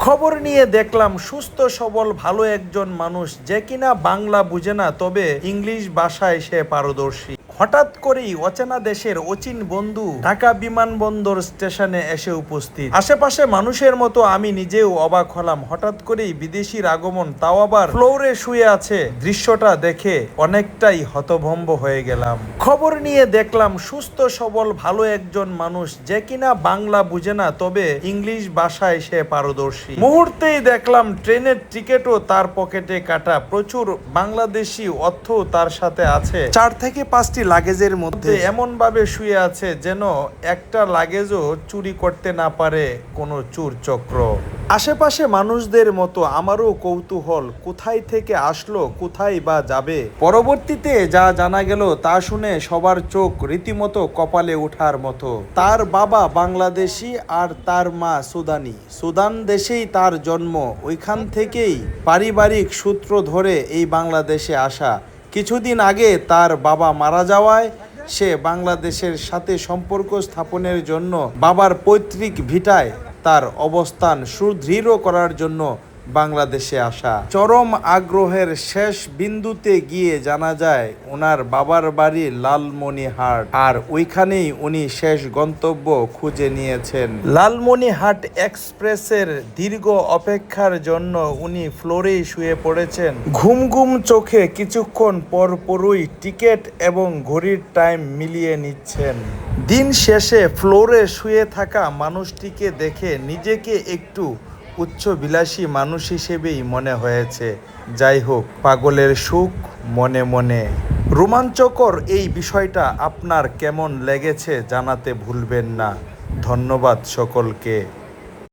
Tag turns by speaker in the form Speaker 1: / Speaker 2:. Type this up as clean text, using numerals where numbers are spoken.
Speaker 1: খবর নিয়ে দেখলাম সুস্থ সবল ভালো একজন মানুষ যে কিনা বাংলা বুঝে না, তবে ইংলিশ ভাষায় সে পারদর্শী। হঠাৎ করেই অচেনা দেশের অচিন বন্ধু ঢাকা বিমানবন্দর স্টেশনে এসে উপস্থিত। আশেপাশে মানুষের মতো আমি নিজেও অবাক হলাম। হঠাৎ করেই বিদেশির আগমন, তাও আবার ফ্লোরে শুয়ে আছে। দৃশ্যটা দেখে অনেকটাই হতভম্ব হয়ে গেলাম। খবর নিয়ে দেখলাম সুস্থ সবল ভালো একজন মানুষ যে কিনা বাংলা বুঝে না, তবে ইংলিশ ভাষায় সে পারদর্শী। মুহূর্তেই দেখলাম ট্রেনের টিকিটও তার পকেটে কাটা, প্রচুর বাংলাদেশি অর্থ তার সাথে আছে। 4 থেকে 5টি লাগেজের মধ্যে এমন ভাবে শুয়ে আছে যেন একটা লাগেজও চুরি করতে না পারে কোনো চোর চক্র। আশেপাশে মানুষদের মতো আমারও কৌতূহল, কোথায় থেকে আসলো, কোথায় বা যাবে। পরবর্তীতে যা জানা গেল তা শুনে সবার চোখ রীতিমতো কপালে ওঠার মতো। তার বাবা বাংলাদেশি আর তার মা সুদানি। সুদান দেশেই তার জন্ম, ওইখান থেকেই পারিবারিক সূত্র ধরে এই বাংলাদেশে আসা। কিছুদিন আগে তার বাবা মারা যাওয়ায় সে বাংলাদেশের সাথে সম্পর্ক স্থাপনের জন্য বাবার পৈতৃক ভিটায় তার অবস্থান সুদৃঢ় করার জন্য বাংলাদেশে আসা। চরম আগ্রহের শেষ বিন্দুতে গিয়ে জানা যায় ওনার বাবার বাড়ি লালমনিরহাট, আর ওইখানেই উনি শেষ গন্তব্য খুঁজে নিয়েছেন। লালমনিরহাট এক্সপ্রেসের দীর্ঘ অপেক্ষার জন্য উনি ফ্লোরেই শুয়ে পড়েছেন। ঘুম ঘুম চোখে কিছুক্ষণ পরপরই টিকিট এবং ঘড়ির টাইম মিলিয়ে নিচ্ছেন। দিন শেষে ফ্লোরে শুয়ে থাকা মানুষটিকে দেখে নিজেকে একটু উচ্চবিলাসী মানুষ হিসেবেই মনে হয়েছে। যাই হোক, পাগলের সুখ মনে মনে। রোমাঞ্চকর এই বিষয়টা আপনার কেমন লেগেছে জানাতে ভুলবেন না। ধন্যবাদ সকলকে।